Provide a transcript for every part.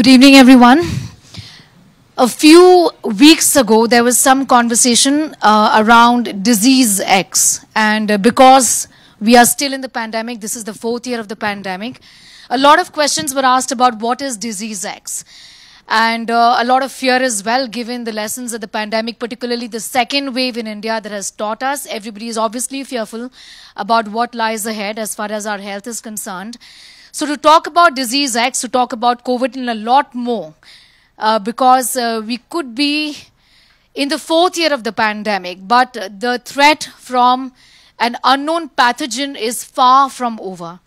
Good evening, everyone. A few weeks ago, there was some conversation around disease X. And because we are still in the pandemic, this is the 4th year of the pandemic, a lot of questions were asked about what is disease X. And a lot of fear as well, given the lessons of the pandemic, particularly the second wave in India that has taught us. Everybody is obviously fearful about what lies ahead as far as our health is concerned. So to talk about disease X, to talk about COVID and a lot more, because we could be in the 4th year of the pandemic, but the threat from an unknown pathogen is far from over.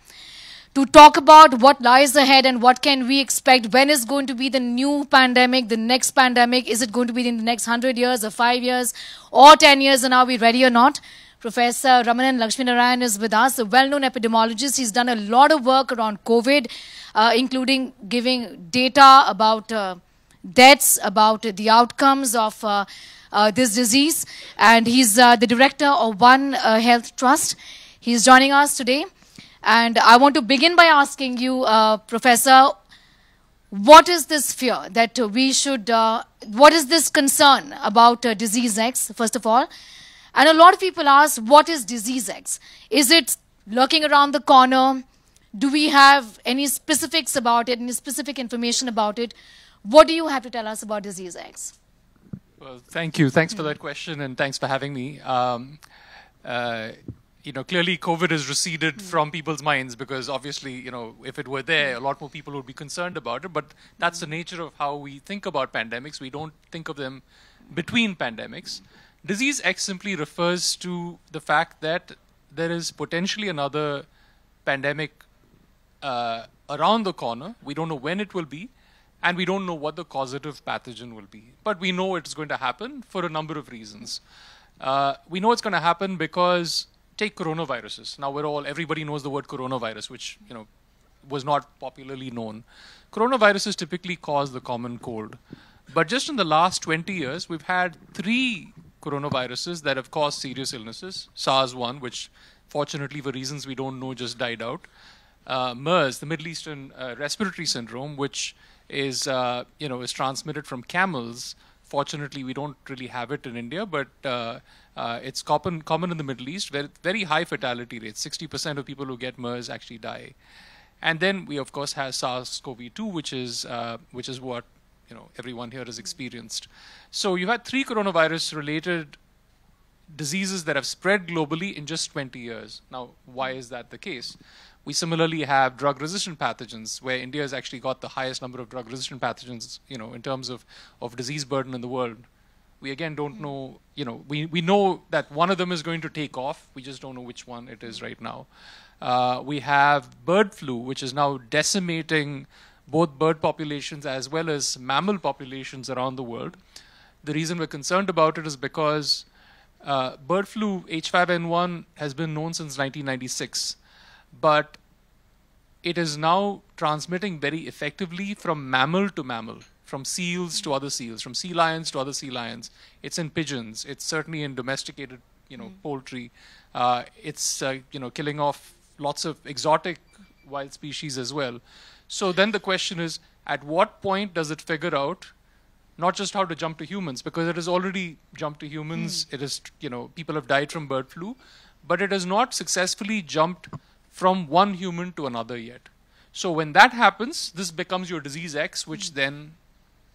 To talk about what lies ahead and what can we expect, when is going to be the new pandemic, the next pandemic, is it going to be in the next 100 years or 5 years or 10 years, and are we ready or not? Professor Ramanan Lakshminarayan is with us, a well-known epidemiologist. He's done a lot of work around COVID, including giving data about deaths, about the outcomes of this disease. And he's the director of One Health Trust. He's joining us today. And I want to begin by asking you, Professor, what is this fear that we should, what is this concern about disease X, first of all? And a lot of people ask, what is disease X? Is it lurking around the corner? Do we have any specifics about it, any specific information about it? What do you have to tell us about disease X? Well, thank you. Thanks for that question, and thanks for having me. You know, clearly COVID has receded from people's minds because obviously, you know, if it were there, a lot more people would be concerned about it. But that's the nature of how we think about pandemics. We don't think of them between pandemics. Disease X simply refers to the fact that there is potentially another pandemic around the corner. We don't know when it will be, and we don't know what the causative pathogen will be. But we know it's going to happen for a number of reasons. We know it's going to happen because, take coronaviruses. Now everybody knows the word coronavirus, which, you know, was not popularly known. Coronaviruses typically cause the common cold. But just in the last 20 years, we've had 3 coronaviruses that have caused serious illnesses. SARS-1, which fortunately for reasons we don't know just died out. MERS, the Middle Eastern Respiratory Syndrome, which is, is transmitted from camels. Fortunately, we don't really have it in India, but it's common in the Middle East, where very high fatality rates. 60% of people who get MERS actually die. And then we, of course, have SARS-CoV-2, which is what everyone here has experienced. So you've had 3 coronavirus-related diseases that have spread globally in just 20 years. Now, why is that the case? We similarly have drug-resistant pathogens, where India has actually got the highest number of drug-resistant pathogens, in terms of disease burden in the world. We again don't know, we know that one of them is going to take off. We just don't know which one it is right now. We have bird flu, which is now decimating both bird populations as well as mammal populations around the world. The reason we're concerned about it is because bird flu H5N1 has been known since 1996, but it is now transmitting very effectively from mammal to mammal, from seals to other seals, from sea lions to other sea lions. It's in pigeons. It's certainly in domesticated, poultry. It's killing off lots of exotic wild species as well. So then the question is, at what point does it figure out not just how to jump to humans, because it has already jumped to humans. It is, people have died from bird flu, but it has not successfully jumped from one human to another yet. So when that happens, this becomes your disease X, which then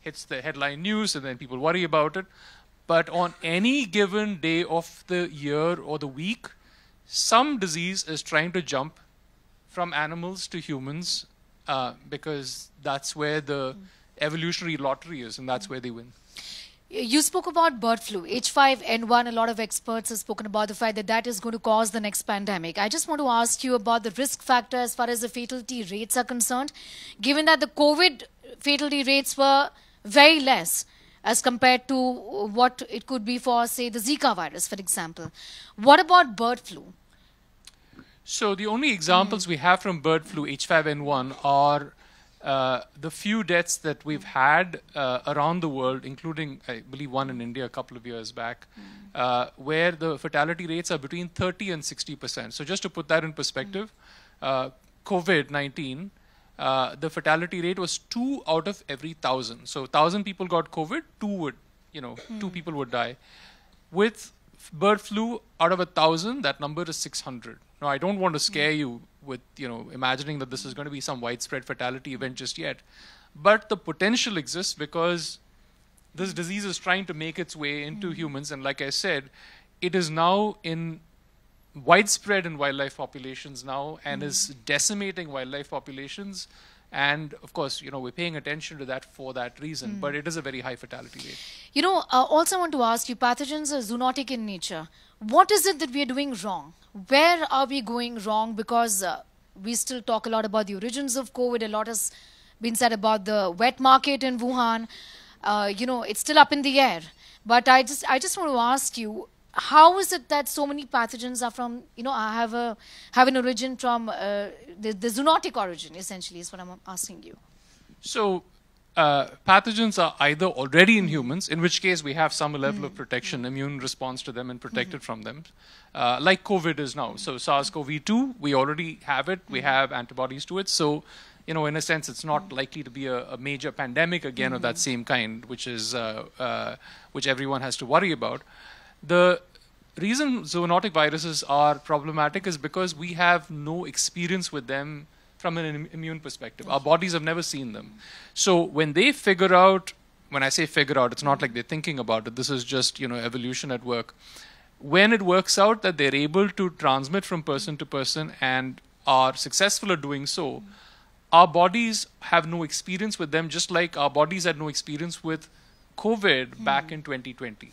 hits the headline news, and then people worry about it. But on any given day of the year or the week, some disease is trying to jump from animals to humans, because that's where the evolutionary lottery is, and that's where they win. You spoke about bird flu, H5N1. A lot of experts have spoken about the fact that that is going to cause the next pandemic. I just want to ask you about the risk factor as far as the fatality rates are concerned, given that the COVID fatality rates were very less as compared to what it could be for, say, the Zika virus, for example. What about bird flu? So the only examples we have from bird flu H5N1 are the few deaths that we've had around the world, including, I believe, one in India a couple of years back, where the fatality rates are between 30 and 60%. So just to put that in perspective, COVID-19 the fatality rate was 2 out of every 1,000. So 1,000 people got COVID, 2 people would die. With bird flu, out of 1,000, that number is 600. Now, I don't want to scare you with, imagining that this is going to be some widespread fatality event just yet. But the potential exists because this disease is trying to make its way into humans. And like I said, it is now widespread in wildlife populations now and is decimating wildlife populations. And of course, we're paying attention to that for that reason, but it is a very high fatality rate. Also I want to ask you, pathogens are zoonotic in nature. What is it that we are doing wrong? Where are we going wrong? Because we still talk a lot about the origins of COVID. A lot has been said about the wet market in Wuhan. It's still up in the air. But I just want to ask you, how is it that so many pathogens are from, have an origin from the zoonotic origin, essentially, is what I'm asking you. So pathogens are either already in humans, in which case we have some level of protection, immune response to them and protected from them, like COVID is now. So SARS-CoV-2, we already have it. We have antibodies to it. So, in a sense, it's not likely to be a major pandemic again of that same kind, which everyone has to worry about. The reason zoonotic viruses are problematic is because we have no experience with them from an immune perspective. Our bodies have never seen them. So when they figure out, when I say figure out, it's not like they're thinking about it. This is just, evolution at work. When it works out that they're able to transmit from person to person and are successful at doing so, our bodies have no experience with them, just like our bodies had no experience with COVID back in 2020.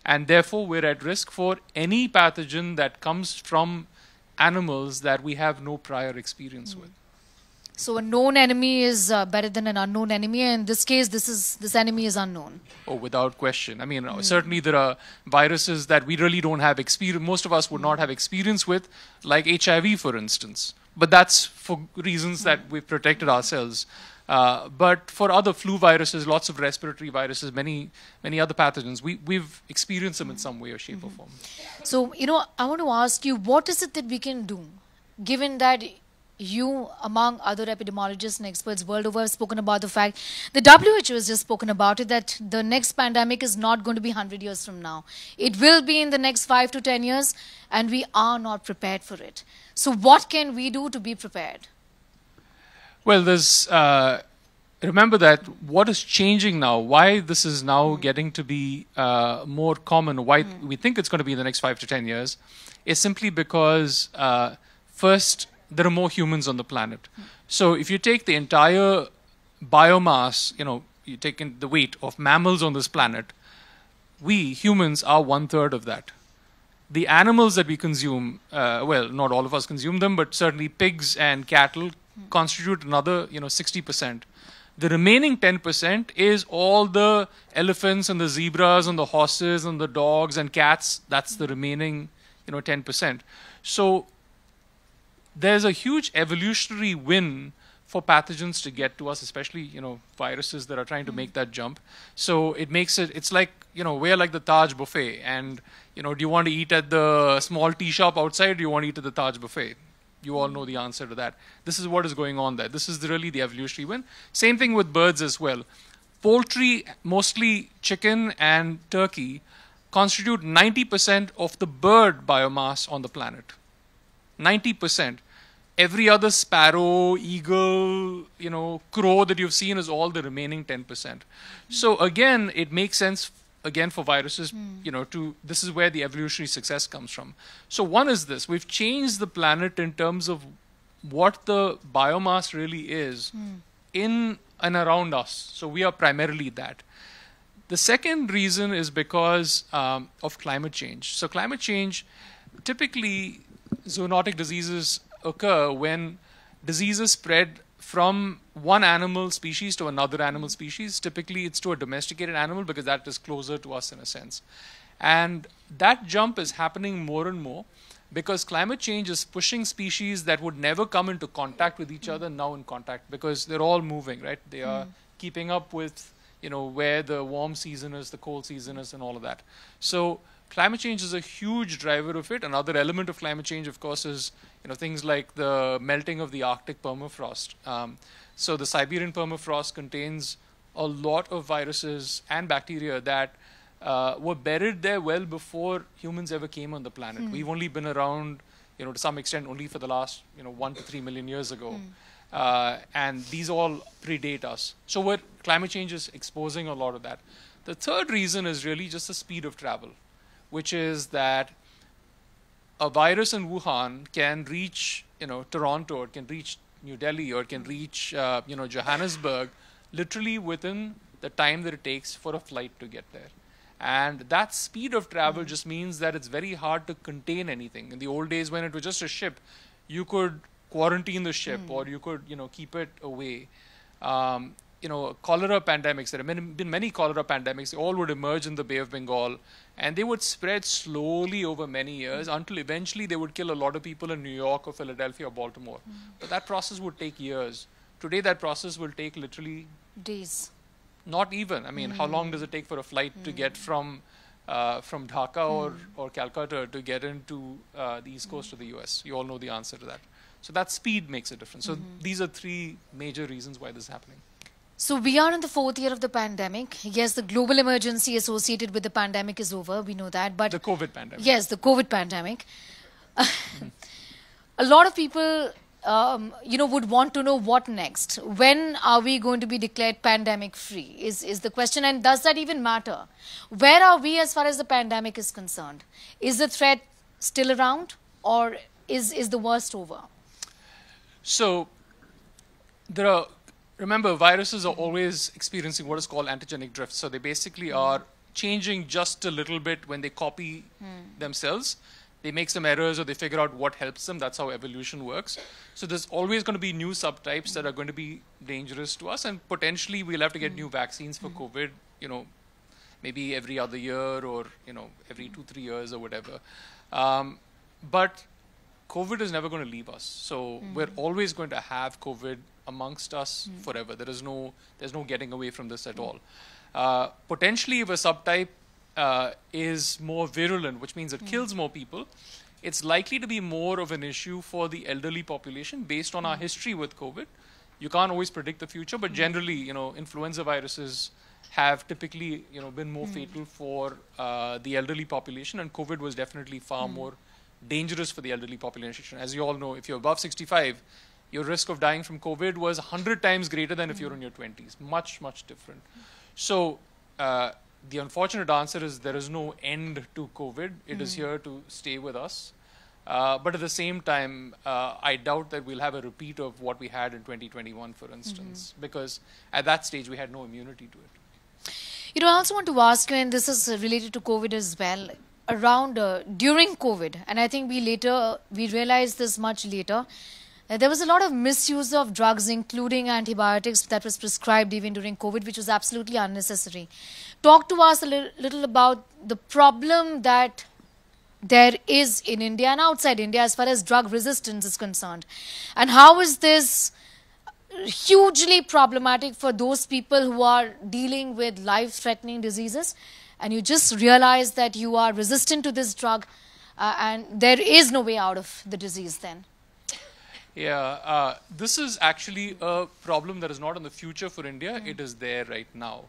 And therefore, we're at risk for any pathogen that comes from animals that we have no prior experience with. So a known enemy is better than an unknown enemy. And in this case, this enemy is unknown. Oh, without question. I mean, certainly there are viruses that we really don't have experience, most of us would not have experience with, like HIV, for instance. But that's for reasons that we've protected ourselves. But for other flu viruses, lots of respiratory viruses, many other pathogens, we've experienced them in some way or shape or form. So, I want to ask you, what is it that we can do, given that you, among other epidemiologists and experts world over, have spoken about the fact, the WHO has just spoken about it, that the next pandemic is not going to be 100 years from now. It will be in the next 5 to 10 years, and we are not prepared for it. So what can we do to be prepared? Well, there's, remember that what is changing now, why this is now getting to be more common, why we think it's going to be in the next 5 to 10 years, is simply because, first, there are more humans on the planet. So if you take the entire biomass, you take in the weight of mammals on this planet, we humans are 1/3 of that. The animals that we consume, well, not all of us consume them, but certainly pigs and cattle constitute another, 60%. The remaining 10% is all the elephants and the zebras and the horses and the dogs and cats. That's the remaining, 10%. So there's a huge evolutionary win for pathogens to get to us, especially, viruses that are trying to make that jump. So it makes it, it's like, we're like the Taj buffet. And, do you want to eat at the small tea shop outside, or do you want to eat at the Taj buffet? You all know the answer to that. This is what is going on there. This is really the evolutionary win. Same thing with birds as well. Poultry, mostly chicken and turkey, constitute 90% of the bird biomass on the planet. 90%. Every other sparrow, eagle, crow that you've seen is all the remaining 10%. So again, it makes sense, again, for viruses, this is where the evolutionary success comes from. So one is this, we've changed the planet in terms of what the biomass really is in and around us. So we are primarily that. The second reason is because of climate change. So climate change, typically zoonotic diseases occur when diseases spread from one animal species to another animal species. Typically, it's to a domesticated animal because that is closer to us in a sense. And that jump is happening more and more because climate change is pushing species that would never come into contact with each other now in contact because they're all moving, right? They are keeping up with, where the warm season is, the cold season is, and all of that. So climate change is a huge driver of it. Another element of climate change, of course, is things like the melting of the Arctic permafrost. So the Siberian permafrost contains a lot of viruses and bacteria that were buried there well before humans ever came on the planet. We've only been around, to some extent, only for the last 1 to 3 million years ago. And these all predate us. So climate change is exposing a lot of that. The third reason is really just the speed of travel, which is that a virus in Wuhan can reach, Toronto, it can reach New Delhi, or it can reach, Johannesburg, literally within the time that it takes for a flight to get there. And that speed of travel just means that it's very hard to contain anything. In the old days, when it was just a ship, you could quarantine the ship, or you could, keep it away. Cholera pandemics, there have been many cholera pandemics, they all would emerge in the Bay of Bengal, and they would spread slowly over many years until eventually they would kill a lot of people in New York or Philadelphia or Baltimore. But that process would take years. Today, that process will take literally days. Not even. I mean, how long does it take for a flight to get from Dhaka or Calcutta to get into the East Coast of the US? You all know the answer to that. So that speed makes a difference. So these are three major reasons why this is happening. So we are in the 4th year of the pandemic. Yes, the global emergency associated with the pandemic is over. We know that. But the COVID pandemic. Yes, the COVID pandemic. A lot of people, would want to know what next. When are we going to be declared pandemic free is the question. And does that even matter? Where are we as far as the pandemic is concerned? Is the threat still around, or is the worst over? So remember, viruses are always experiencing what is called antigenic drift. So they basically are changing just a little bit when they copy themselves. They make some errors, or they figure out what helps them. That's how evolution works. So there's always going to be new subtypes that are going to be dangerous to us, and potentially we'll have to get new vaccines for COVID, maybe every other year, or every 2-3 years or whatever. But COVID is never going to leave us. So we're always going to have COVID amongst us forever. There's no getting away from this at all. Potentially, if a subtype is more virulent, which means it kills more people, it's likely to be more of an issue for the elderly population based on our history with COVID. You can't always predict the future, but generally, influenza viruses have typically, been more fatal for the elderly population, and COVID was definitely far more dangerous for the elderly population. As you all know, if you're above 65, your risk of dying from COVID was 100 times greater than if you're in your 20s. Much, much different. So the unfortunate answer is there is no end to COVID. It is here to stay with us. But at the same time, I doubt that we'll have a repeat of what we had in 2021, for instance, because at that stage we had no immunity to it. I also want to ask you, and this is related to COVID as well, around during COVID, and I think we realized this much later, there was a lot of misuse of drugs, including antibiotics, that was prescribed even during COVID, which was absolutely unnecessary. Talk to us a little about the problem that there is in India and outside India as far as drug resistance is concerned. And how is this hugely problematic for those people who are dealing with life-threatening diseases, and you just realize that you are resistant to this drug and there is no way out of the disease then? Yeah, this is actually a problem that is not in the future for India. It is there right now.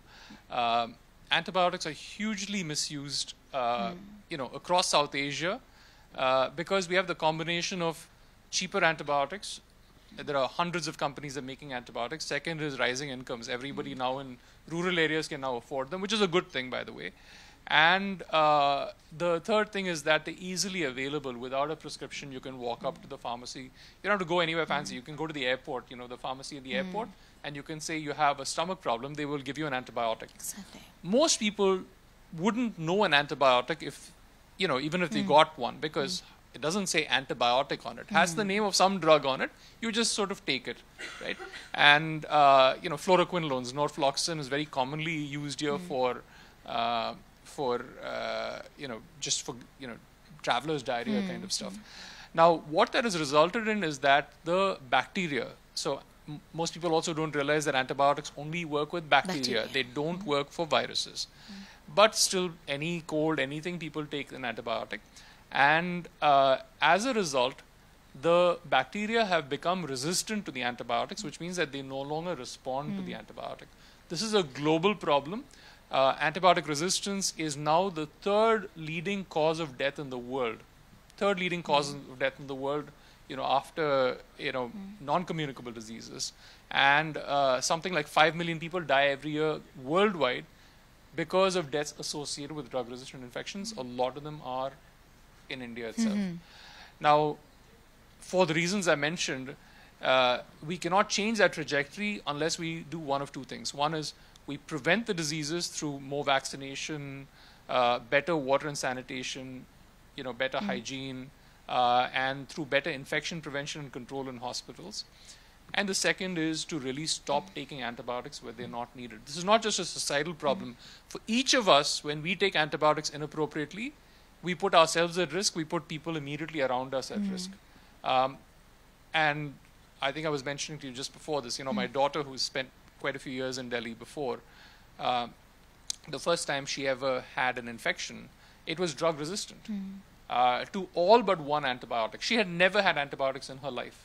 Antibiotics are hugely misused, across South Asia because we have the combination of cheaper antibiotics. There are hundreds of companies that are making antibiotics. Second is rising incomes. Everybody now in rural areas can now afford them, which is a good thing, by the way. And the third thing is that they're easily available. Without a prescription, you can walk up to the pharmacy. You don't have to go anywhere fancy. You can go to the airport, the pharmacy at the airport, and you can say you have a stomach problem. They will give you an antibiotic. Exactly. Most people wouldn't know an antibiotic if, even if they got one, because it doesn't say antibiotic on it. It has the name of some drug on it. You just sort of take it, right? And, fluoroquinolones, norfloxacin is very commonly used here for traveler's diarrhea kind of stuff. Now, what that has resulted in is that the bacteria, so most people also don't realize that antibiotics only work with bacteria. They don't work for viruses. But still, any cold, anything, people take an antibiotic. And as a result, the bacteria have become resistant to the antibiotics, which means that they no longer respond to the antibiotic. This is a global problem. Antibiotic resistance is now the third leading cause of death in the world. Third leading cause of death in the world, after, non-communicable diseases. And something like 5 million people die every year worldwide because of deaths associated with drug-resistant infections. A lot of them are in India itself. Now, for the reasons I mentioned, we cannot change that trajectory unless we do one of two things. One is we prevent the diseases through more vaccination, better water and sanitation, better hygiene, and through better infection prevention and control in hospitals. And the second is to really stop taking antibiotics where they're not needed. This is not just a societal problem. For each of us, when we take antibiotics inappropriately, we put ourselves at risk, we put people immediately around us at risk. And I think I was mentioning to you just before this, my daughter, who spent quite a few years in Delhi before, the first time she ever had an infection, it was drug resistant to all but one antibiotic. She had never had antibiotics in her life.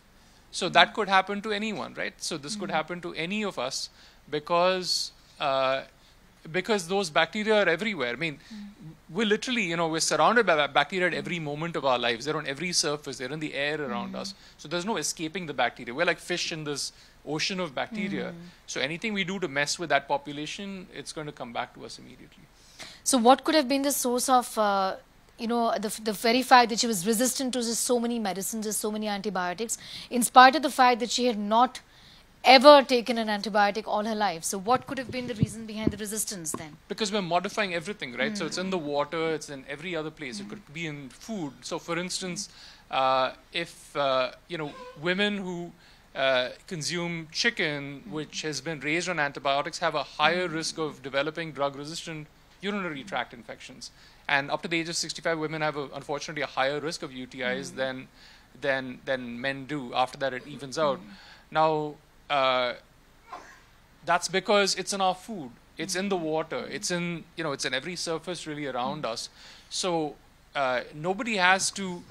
So that could happen to anyone, right? So this could happen to any of us because those bacteria are everywhere. I mean, we're literally, we're surrounded by bacteria at every moment of our lives. They're on every surface. They're in the air around us. So there's no escaping the bacteria. We're like fish in this ocean of bacteria. So anything we do to mess with that population, it's going to come back to us immediately. So what could have been the source of, the very fact that she was resistant to just so many medicines, just so many antibiotics, in spite of the fact that she had not ever taken an antibiotic all her life? So what could have been the reason behind the resistance then? Because we're modifying everything, right? So it's in the water, it's in every other place. It could be in food. So for instance, if, women who consume chicken, which has been raised on antibiotics, have a higher risk of developing drug-resistant urinary tract infections. And up to the age of 65, women have, unfortunately, a higher risk of UTIs than men do. After that, it evens out. Now, that's because it's in our food. It's in the water. It's in, it's in every surface really around us. So nobody has to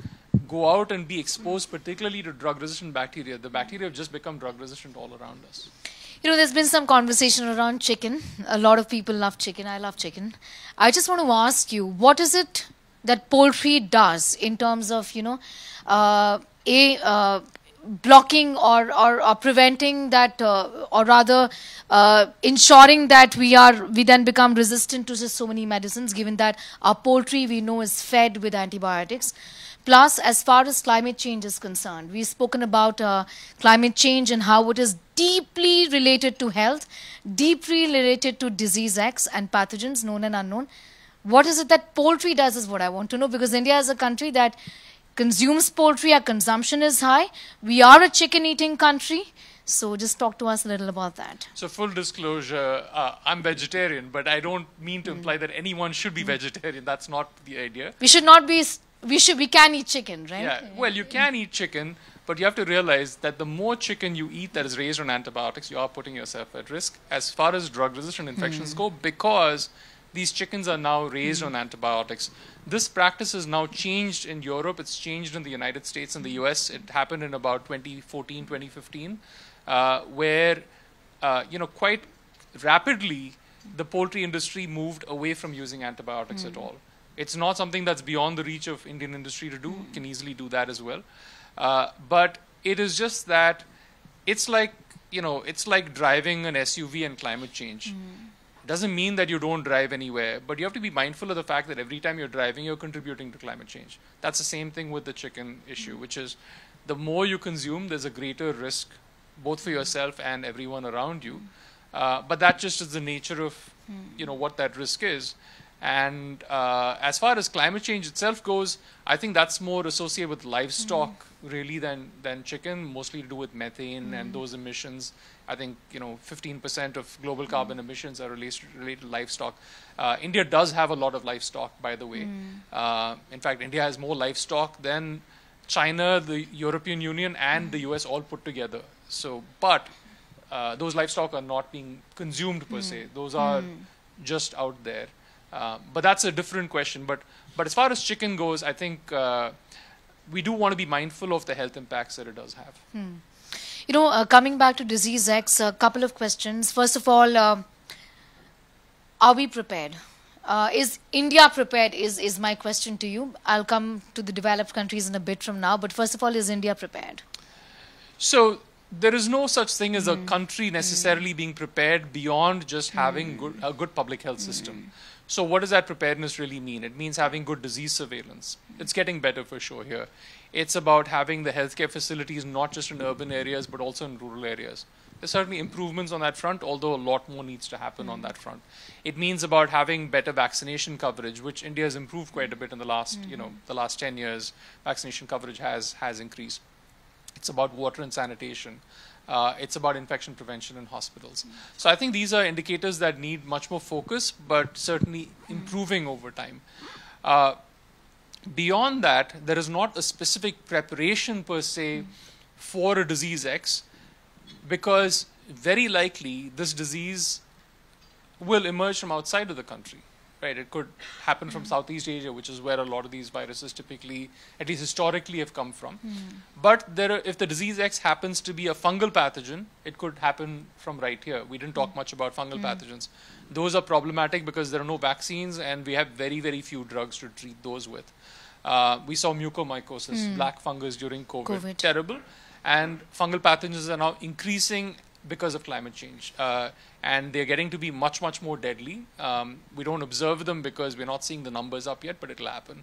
go out and be exposed particularly to drug-resistant bacteria. The bacteria have just become drug-resistant all around us. There's been some conversation around chicken. A lot of people love chicken. I love chicken. I just want to ask you, what is it that poultry does in terms of, blocking or preventing that, or rather ensuring that we then become resistant to just so many medicines, given that our poultry we know is fed with antibiotics. Plus, as far as climate change is concerned, we've spoken about climate change and how it is deeply related to health, deeply related to diseasex and pathogens, known and unknown. What is it that poultry does is what I want to know, because India is a country that consumes poultry, our consumption is high. We are a chicken-eating country. So just talk to us a little about that. So full disclosure, I'm vegetarian, but I don't mean to imply that anyone should be vegetarian. That's not the idea. We should not be... We can eat chicken, right? Yeah, well, you can eat chicken, but you have to realize that the more chicken you eat that is raised on antibiotics, you are putting yourself at risk as far as drug-resistant infections go, because these chickens are now raised on antibiotics. This practice has now changed in Europe. It's changed in the United States and the US. It happened in about 2014, 2015, where, quite rapidly, the poultry industry moved away from using antibiotics at all. It's not something that's beyond the reach of Indian industry to do. Can easily do that as well. But it is just that it's like, it's like driving an SUV and climate change. Doesn't mean that you don't drive anywhere, but you have to be mindful of the fact that every time you're driving, you're contributing to climate change. That's the same thing with the chicken issue, which is the more you consume, there's a greater risk, both for yourself and everyone around you. But that just is the nature of, what that risk is. And as far as climate change itself goes, I think that's more associated with livestock really than chicken, mostly to do with methane and those emissions. I think 15% of global carbon emissions are related to livestock. India does have a lot of livestock, by the way. In fact, India has more livestock than China, the European Union, and the US all put together. So, but those livestock are not being consumed per se. Those are just out there. But that's a different question. But as far as chicken goes, I think we do want to be mindful of the health impacts that it does have. You know, coming back to diseasex, a couple of questions. First of all, are we prepared? Is India prepared is my question to you. I'll come to the developed countries in a bit from now. But first of all, is India prepared? So there is no such thing as a country necessarily being prepared beyond just having a good public health system. So what does that preparedness really mean? It means having good disease surveillance. It's getting better for sure here. It's about having the healthcare facilities not just in urban areas but also in rural areas. There's certainly improvements on that front, although a lot more needs to happen on that front. It means about having better vaccination coverage, which India has improved quite a bit in the last, the last 10 years. Vaccination coverage has increased. It's about water and sanitation. It's about infection prevention in hospitals. So I think these are indicators that need much more focus, but certainly improving over time. Beyond that, there is not a specific preparation per se for a disease X, because very likely this disease will emerge from outside of the country. Right, it could happen from Southeast Asia, which is where a lot of these viruses typically, at least historically, have come from. But if the disease X happens to be a fungal pathogen, it could happen from right here. We didn't talk much about fungal pathogens. Those are problematic because there are no vaccines and we have very, very few drugs to treat those with. We saw mucormycosis, black fungus during COVID. Terrible. And fungal pathogens are now increasing because of climate change. And they're getting to be much, much more deadly. We don't observe them because we're not seeing the numbers up yet, but it'll happen.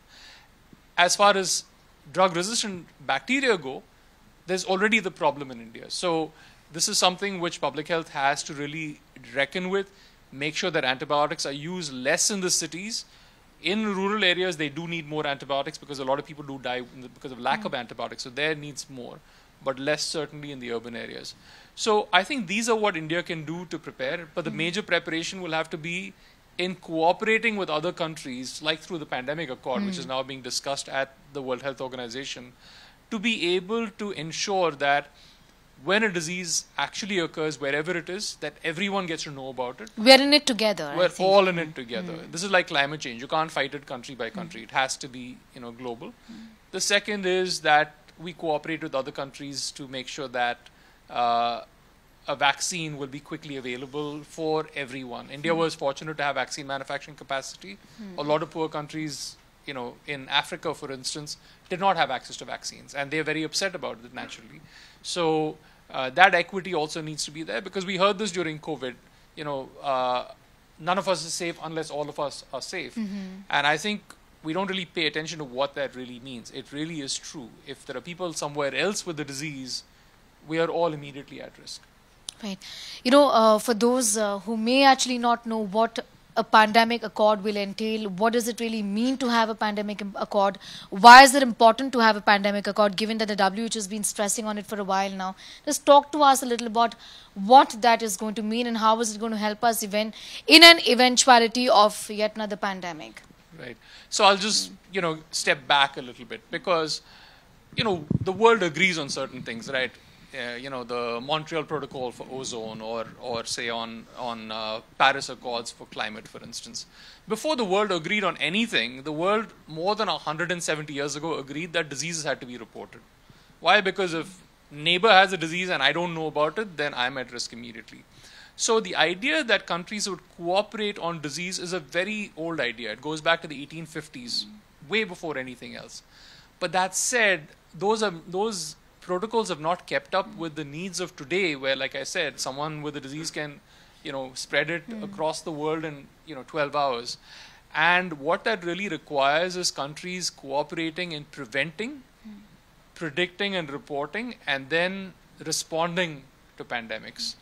As far as drug-resistant bacteria go, there's already the problem in India. So this is something which public health has to really reckon with, make sure that antibiotics are used less in the cities. In rural areas, they do need more antibiotics because a lot of people do die because of lack of antibiotics. So there needs more, but less certainly in the urban areas. So I think these are what India can do to prepare, but the major preparation will have to be in cooperating with other countries, like through the pandemic accord, which is now being discussed at the World Health Organization, to be able to ensure that when a disease actually occurs, wherever it is, that everyone gets to know about it. We're in it together. We're all in it together. This is like climate change. You can't fight it country by country. It has to be, global. The second is that we cooperate with other countries to make sure that a vaccine will be quickly available for everyone. India was fortunate to have vaccine manufacturing capacity. A lot of poor countries, in Africa, for instance, did not have access to vaccines, and they're very upset about it naturally. So that equity also needs to be there, because we heard this during COVID. None of us is safe unless all of us are safe. And I think we don't really pay attention to what that really means. It really is true. If there are people somewhere else with the disease, we are all immediately at risk. Right. For those who may actually not know what a pandemic accord will entail, what does it really mean to have a pandemic accord? Why is it important to have a pandemic accord, given that the WHO has been stressing on it for a while now? Just talk to us a little about what that is going to mean and how is it going to help us in an eventuality of yet another pandemic. Right. So I'll just, step back a little bit, because, the world agrees on certain things, right? The Montreal Protocol for ozone, or say on Paris Accords for climate, for instance. Before the world agreed on anything, the world more than 170 years ago agreed that diseases had to be reported. Why? Because if neighbor has a disease and I don't know about it, then I'm at risk immediately. So the idea that countries would cooperate on disease is a very old idea. It goes back to the 1850s, way before anything else. But that said, those protocols have not kept up with the needs of today, where, like I said, someone with a disease can, spread it across the world in, 12 hours. And what that really requires is countries cooperating in preventing, predicting and reporting, and then responding to pandemics.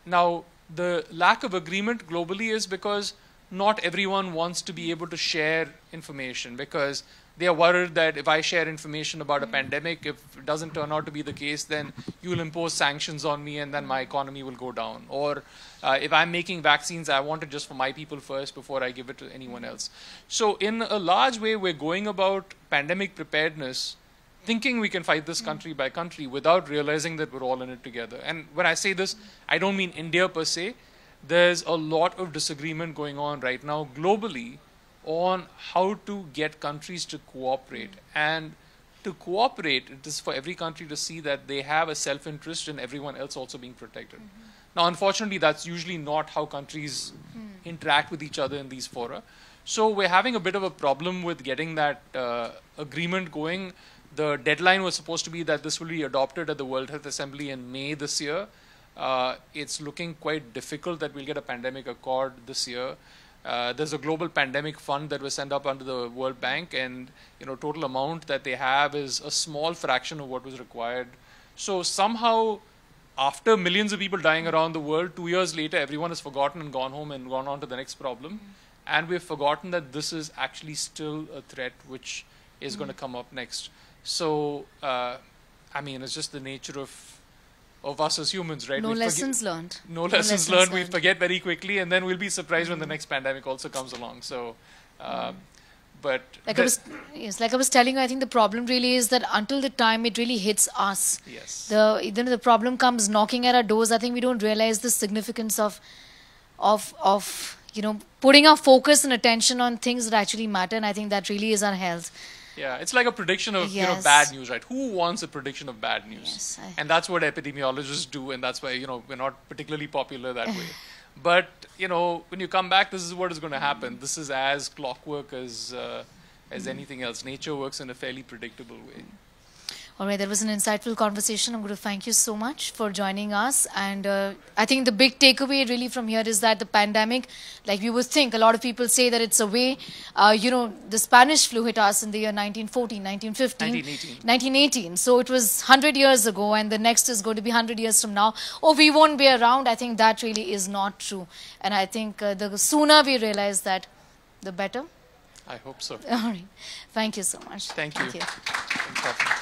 Now, the lack of agreement globally is because not everyone wants to be able to share information, because they are worried that if I share information about a pandemic, if it doesn't turn out to be the case, then you'll impose sanctions on me and then my economy will go down. Or if I'm making vaccines, I want it just for my people first before I give it to anyone else. So in a large way, we're going about pandemic preparedness thinking we can fight this country by country without realizing that we're all in it together. And when I say this, I don't mean India per se. There's a lot of disagreement going on right now globally on how to get countries to cooperate. And to cooperate, it is for every country to see that they have a self-interest in everyone else also being protected. Now, unfortunately, that's usually not how countries interact with each other in these fora. So we're having a bit of a problem with getting that agreement going. The deadline was supposed to be that this will be adopted at the World Health Assembly in May this year. It's looking quite difficult that we'll get a pandemic accord this year. There's a global pandemic fund that was sent up under the World Bank, and total amount that they have is a small fraction of what was required. So somehow, after millions of people dying around the world, 2 years later, everyone has forgotten and gone home and gone on to the next problem. And we've forgotten that this is actually still a threat which is going to come up next. So, I mean, it's just the nature of us as humans, right? No lessons learned. No lessons learned. We forget very quickly, and then we'll be surprised when the next pandemic also comes along. So, but like I was telling you, I think the problem really is that until the time it really hits us, yes, the problem comes knocking at our doors. I think we don't realize the significance of putting our focus and attention on things that actually matter, and I think that really is our health. Yeah, it's like a prediction of bad news, right? Who wants a prediction of bad news? Yes, and that's what epidemiologists do, and that's why we're not particularly popular that way. But when you come back, this is what is going to happen. This is as clockwork as anything else. Nature works in a fairly predictable way. All right, that was an insightful conversation. I'm going to thank you so much for joining us. And I think the big takeaway really from here is that the pandemic, like we would think, a lot of people say that it's a way, the Spanish flu hit us in the year 1914, 1915. 1918. So it was 100 years ago, and the next is going to be 100 years from now. Oh, we won't be around. I think that really is not true. And I think the sooner we realize that, the better. I hope so. All right. Thank you so much. Thank you. Thank you.